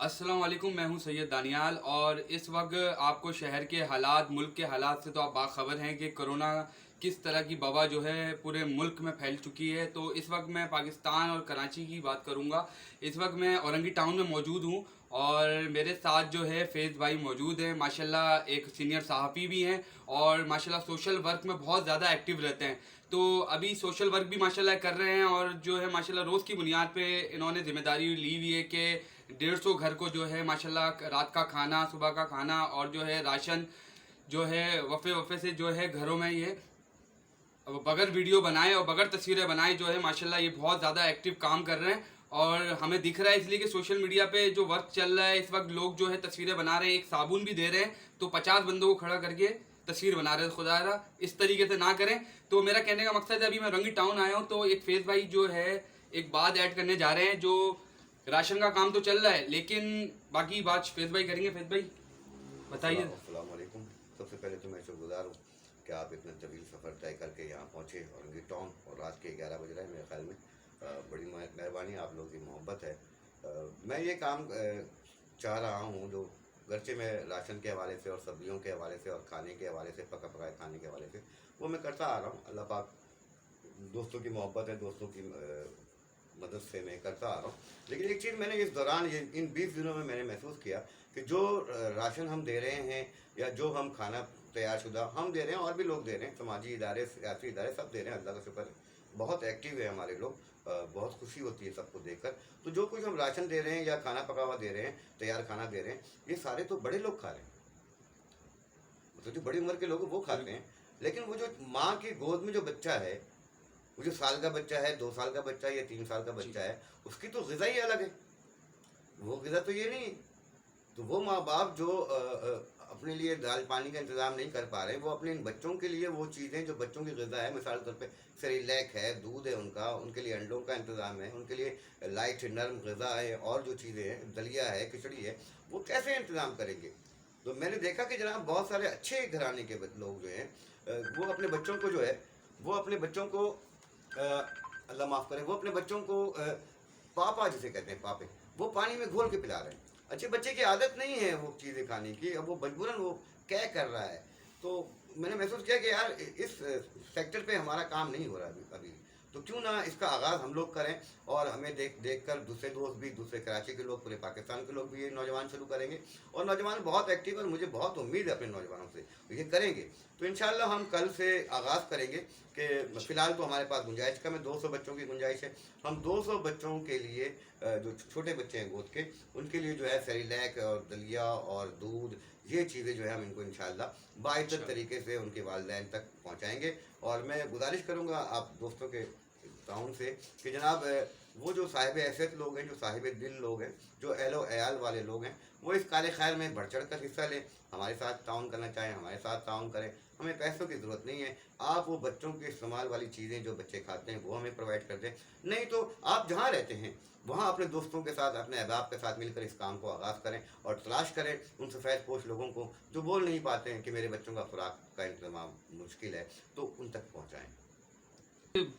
अस्सलाम वालेकुम, मैं हूं सैयद दानियाल और इस वक्त आपको शहर के हालात, मुल्क के हालात से तो आप बाखबर हैं कि कोरोना किस तरह की वबा जो है पूरे मुल्क में फैल चुकी है। तो इस वक्त मैं पाकिस्तान और कराची की बात करूंगा। इस वक्त मैं औरंगी टाउन में मौजूद हूं और मेरे साथ जो है फैज़ भाई मौजूद हैं। माशाल्लाह एक सीनियर सहाफ़ी भी हैं और माशाल्लाह सोशल वर्क में बहुत ज़्यादा एक्टिव रहते हैं। तो अभी सोशल वर्क भी माशाल्लाह कर रहे हैं और जो है माशाल्लाह रोज़ की बुनियाद पे इन्होंने ज़िम्मेदारी ली हुई है कि 150 घर को जो है माशाल्लाह रात का खाना, सुबह का खाना और जो है राशन जो है वफ़े वफ़े से जो है घरों में ये बगैर वीडियो बनाए और बगैर तस्वीरें बनाए जो है माशाल्लाह ये बहुत ज़्यादा एक्टिव काम कर रहे हैं। और हमें दिख रहा है इसलिए कि सोशल मीडिया पे जो वर्क चल रहा है इस वक्त लोग जो है तस्वीरें बना रहे हैं, एक साबुन भी दे रहे हैं तो 50 बंदों को खड़ा करके तस्वीर बना रहे हैं। खुदारा इस तरीके से ना करें। तो मेरा कहने का मकसद है, अभी मैं रंगी टाउन आया हूँ तो एक फैज़ भाई जो है एक बात ऐड करने जा रहे हैं। जो राशन का काम तो चल रहा है लेकिन बाकी बात फैज़ भाई करेंगे। फैज़ भाई बताइए। अस्सलाम वालेकुम। सबसे पहले तो मैं शुक्रगुजार हूँ कि आप इतना तवील सफ़र तय करके यहाँ पहुँचे औरंगी टाउन और रात के 11 बज रहे हैं मेरे ख्याल में। बड़ी मेहरबानी, आप लोगों की मोहब्बत है। मैं ये काम चाह रहा हूँ जो घर से मैं राशन के हवाले से और सब्जियों के हवाले से और खाने के हवाले से, पका पकाए खाने के हवाले से, वो मैं करता आ रहा हूँ। अल्लाह पाक दोस्तों की मोहब्बत है, दोस्तों की मदद से मैं करता आ रहा हूँ। लेकिन एक चीज़ मैंने इस दौरान ये इन 20 दिनों में मैंने महसूस किया कि जो राशन हम दे रहे हैं या जो हम खाना तैयारशुदा हम दे रहे हैं और भी लोग दे रहे हैं, समाजी इदारे, सियासी इदारे सब दे रहे हैं। अल्लाह का शुक्र है, बहुत एक्टिव है हमारे लोग। बहुत खुशी होती है सबको देखकर। तो जो कुछ हम राशन दे रहे हैं या खाना पका हुआ दे रहे हैं, तैयार खाना दे रहे हैं, ये सारे तो बड़े लोग खा रहे हैं, मतलब जो बड़ी उम्र के लोग हैं वो खाते हैं। लेकिन वो जो माँ की गोद में जो बच्चा है, वो जो साल का बच्चा है, 2 साल का बच्चा है या 3 साल का बच्चा है, उसकी तो ग़िज़ा ही अलग है। वो ग़िज़ा तो ये नहीं है। तो वो माँ बाप जो अपने लिए दाल पानी का इंतज़ाम नहीं कर पा रहे, वो अपने इन बच्चों के लिए वो चीज़ें जो बच्चों की ग़िज़ा है, मिसाल के तौर पे सेरेलैक है, दूध है उनका, उनके लिए अंडों का इंतज़ाम है, उनके लिए लाइट नर्म ग़िज़ा है और जो चीज़ें हैं, दलिया है, खिचड़ी है, वो कैसे इंतज़ाम करेंगे? तो मैंने देखा कि जनाब बहुत सारे अच्छे घराने के लोग जो हैं, वो अपने बच्चों को जो है, वो अपने बच्चों को अल्लाह माफ़ करे, वो अपने बच्चों को पापा जिसे कहते हैं पापे, वो पानी में घोल के पिला रहे हैं। अच्छे बच्चे की आदत नहीं है वो चीज़ें खाने की, अब वो मजबूरन वो क्या कर रहा है। तो मैंने महसूस किया कि यार इस सेक्टर पे हमारा काम नहीं हो रहा अभी। तो क्यों ना इसका आगाज़ हम लोग करें और हमें देख कर दूसरे दोस्त भी, दूसरे कराची के लोग, पूरे पाकिस्तान के लोग भी ये नौजवान शुरू करेंगे। और नौजवान बहुत एक्टिव है और मुझे बहुत उम्मीद है अपने नौजवानों से, ये करेंगे। तो इंशाल्लाह हम कल से आगाज़ करेंगे कि फ़िलहाल तो हमारे पास गुंजाइश कम है, 200 बच्चों की गुंजाइश है। हम 200 बच्चों के लिए जो छोटे बच्चे हैं गोद के, उनके लिए जो है सेरेलैक और दलिया और दूध, ये चीज़ें जो है हम इनको इंशाल्लाह बाइज्जत तरीके से उनके वालिदैन तक पहुँचाएँगे। और मैं गुजारिश करूँगा आप दोस्तों के ताउन से कि जनाब वो जो साहिब हैसियत लोग हैं, जो साहिब दिल लोग हैं, जो एहलो एयाल वाले लोग हैं, वो इस कार्य खैर में बढ़ चढ़ कर हिस्सा लें, हमारे साथ ताउन करना चाहें, हमारे साथ ताउन करें। हमें पैसों की ज़रूरत नहीं है। आप वो बच्चों के इस्तेमाल वाली चीज़ें जो बच्चे खाते हैं वो हमें प्रोवाइड कर दें। नहीं तो आप जहाँ रहते हैं वहाँ अपने दोस्तों के साथ, अपने अहबाब के साथ मिलकर इस काम को आगाज़ करें और तलाश करें उन सफ़ेदपोश लोगों को जो बोल नहीं पाते हैं कि मेरे बच्चों का खुराक का इंतज़ाम मुश्किल है, तो उन तक पहुँचाएँ।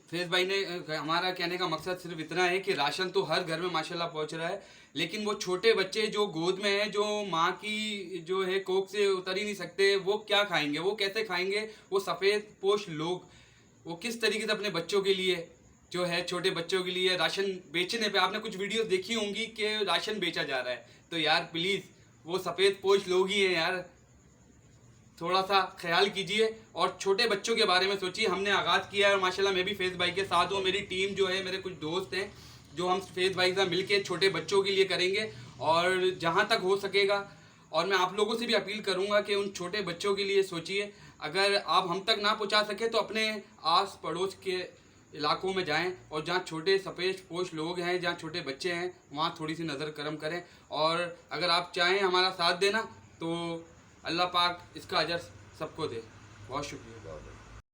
फैज़ भाई ने हमारा कहने का मकसद सिर्फ इतना है कि राशन तो हर घर में माशाल्लाह पहुंच रहा है, लेकिन वो छोटे बच्चे जो गोद में हैं, जो माँ की जो है कोख से उतर ही नहीं सकते, वो क्या खाएंगे, वो कैसे खाएंगे? वो सफ़ेद पोश लोग वो किस तरीके से अपने बच्चों के लिए जो है, छोटे बच्चों के लिए राशन बेचने पे, आपने कुछ वीडियोस देखी होंगी कि राशन बेचा जा रहा है। तो यार प्लीज़, वो सफ़ेद पोश लोग ही हैं यार, थोड़ा सा ख्याल कीजिए और छोटे बच्चों के बारे में सोचिए। हमने आगाज़ किया है और माशाल्लाह मैं भी फैज़ भाई के साथ हूँ। मेरी टीम जो है, मेरे कुछ दोस्त हैं जो हम फैज़ भाई से मिलके छोटे बच्चों के लिए करेंगे और जहाँ तक हो सकेगा। और मैं आप लोगों से भी अपील करूँगा कि उन छोटे बच्चों के लिए सोचिए। अगर आप हम तक ना पहुँचा सके तो अपने आस पड़ोस के इलाकों में जाएं और जहाँ छोटे सफ़ेद पोश लोग हैं, जहाँ छोटे बच्चे हैं, वहाँ थोड़ी सी नज़र करम करें। और अगर आप चाहें हमारा साथ देना तो अल्लाह पाक इसका अजर सबको दे। बहुत शुक्रिया।